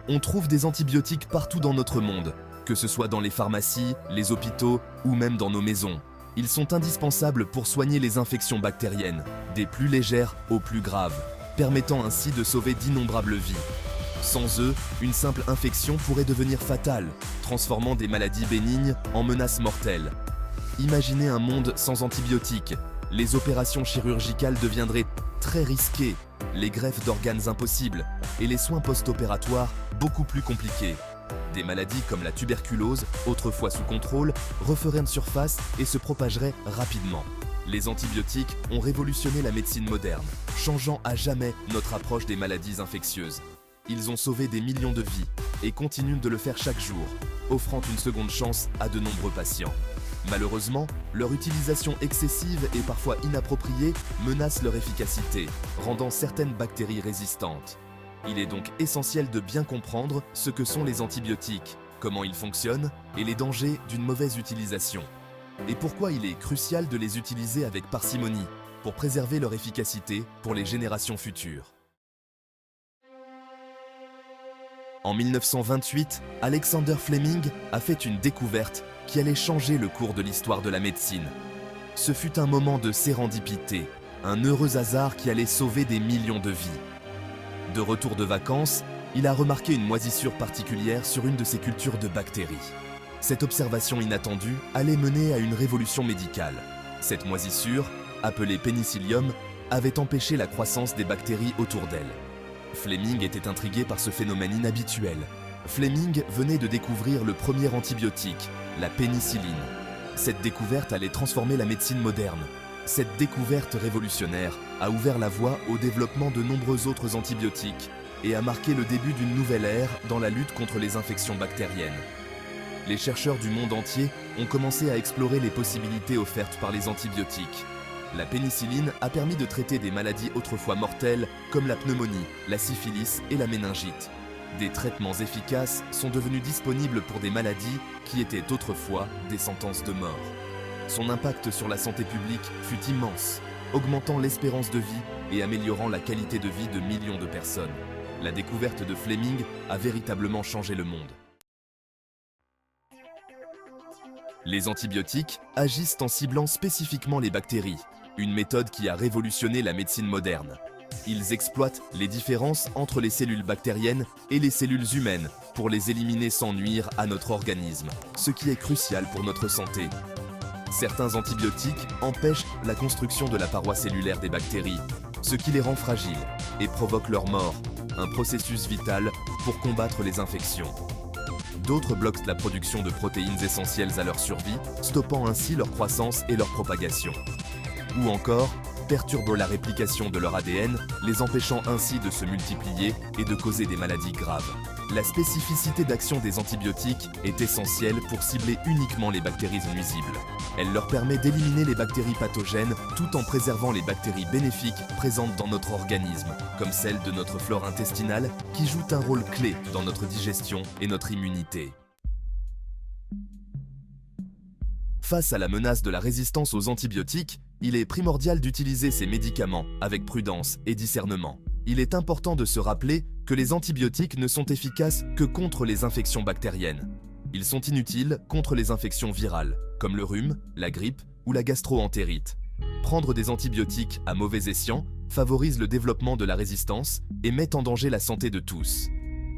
On trouve des antibiotiques partout dans notre monde, que ce soit dans les pharmacies, les hôpitaux ou même dans nos maisons. Ils sont indispensables pour soigner les infections bactériennes, des plus légères aux plus graves, permettant ainsi de sauver d'innombrables vies. Sans eux, une simple infection pourrait devenir fatale, transformant des maladies bénignes en menaces mortelles. Imaginez un monde sans antibiotiques. Les opérations chirurgicales deviendraient très risquées, les greffes d'organes impossibles et les soins post-opératoires beaucoup plus compliqués. Des maladies comme la tuberculose, autrefois sous contrôle, referaient surface et se propageraient rapidement. Les antibiotiques ont révolutionné la médecine moderne, changeant à jamais notre approche des maladies infectieuses. Ils ont sauvé des millions de vies et continuent de le faire chaque jour, offrant une seconde chance à de nombreux patients. Malheureusement, leur utilisation excessive et parfois inappropriée menace leur efficacité, rendant certaines bactéries résistantes. Il est donc essentiel de bien comprendre ce que sont les antibiotiques, comment ils fonctionnent et les dangers d'une mauvaise utilisation. Et pourquoi il est crucial de les utiliser avec parcimonie pour préserver leur efficacité pour les générations futures. En 1928, Alexander Fleming a fait une découverte qui allait changer le cours de l'histoire de la médecine. Ce fut un moment de sérendipité, un heureux hasard qui allait sauver des millions de vies. De retour de vacances, il a remarqué une moisissure particulière sur une de ses cultures de bactéries. Cette observation inattendue allait mener à une révolution médicale. Cette moisissure, appelée pénicillium, avait empêché la croissance des bactéries autour d'elle. Fleming était intrigué par ce phénomène inhabituel. Fleming venait de découvrir le premier antibiotique, la pénicilline. Cette découverte allait transformer la médecine moderne. Cette découverte révolutionnaire a ouvert la voie au développement de nombreux autres antibiotiques et a marqué le début d'une nouvelle ère dans la lutte contre les infections bactériennes. Les chercheurs du monde entier ont commencé à explorer les possibilités offertes par les antibiotiques. La pénicilline a permis de traiter des maladies autrefois mortelles comme la pneumonie, la syphilis et la méningite. Des traitements efficaces sont devenus disponibles pour des maladies qui étaient autrefois des sentences de mort. Son impact sur la santé publique fut immense, augmentant l'espérance de vie et améliorant la qualité de vie de millions de personnes. La découverte de Fleming a véritablement changé le monde. Les antibiotiques agissent en ciblant spécifiquement les bactéries, une méthode qui a révolutionné la médecine moderne. Ils exploitent les différences entre les cellules bactériennes et les cellules humaines pour les éliminer sans nuire à notre organisme, ce qui est crucial pour notre santé. Certains antibiotiques empêchent la construction de la paroi cellulaire des bactéries, ce qui les rend fragiles et provoque leur mort, un processus vital pour combattre les infections. D'autres bloquent la production de protéines essentielles à leur survie, stoppant ainsi leur croissance et leur propagation. Ou encore, perturbent la réplication de leur ADN, les empêchant ainsi de se multiplier et de causer des maladies graves. La spécificité d'action des antibiotiques est essentielle pour cibler uniquement les bactéries nuisibles. Elle leur permet d'éliminer les bactéries pathogènes tout en préservant les bactéries bénéfiques présentes dans notre organisme, comme celles de notre flore intestinale qui jouent un rôle clé dans notre digestion et notre immunité. Face à la menace de la résistance aux antibiotiques, il est primordial d'utiliser ces médicaments avec prudence et discernement. Il est important de se rappeler que les antibiotiques ne sont efficaces que contre les infections bactériennes. Ils sont inutiles contre les infections virales, comme le rhume, la grippe ou la gastro-entérite. Prendre des antibiotiques à mauvais escient favorise le développement de la résistance et met en danger la santé de tous.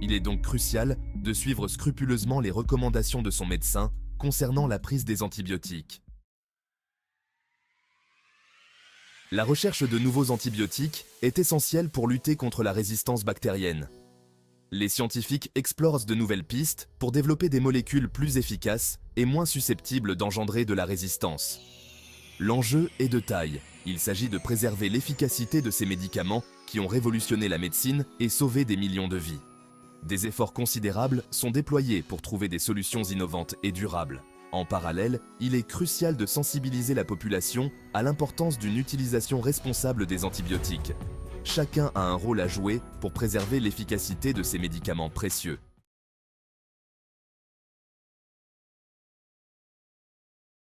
Il est donc crucial de suivre scrupuleusement les recommandations de son médecin concernant la prise des antibiotiques. La recherche de nouveaux antibiotiques est essentielle pour lutter contre la résistance bactérienne. Les scientifiques explorent de nouvelles pistes pour développer des molécules plus efficaces et moins susceptibles d'engendrer de la résistance. L'enjeu est de taille. Il s'agit de préserver l'efficacité de ces médicaments qui ont révolutionné la médecine et sauvé des millions de vies. Des efforts considérables sont déployés pour trouver des solutions innovantes et durables. En parallèle, il est crucial de sensibiliser la population à l'importance d'une utilisation responsable des antibiotiques. Chacun a un rôle à jouer pour préserver l'efficacité de ces médicaments précieux.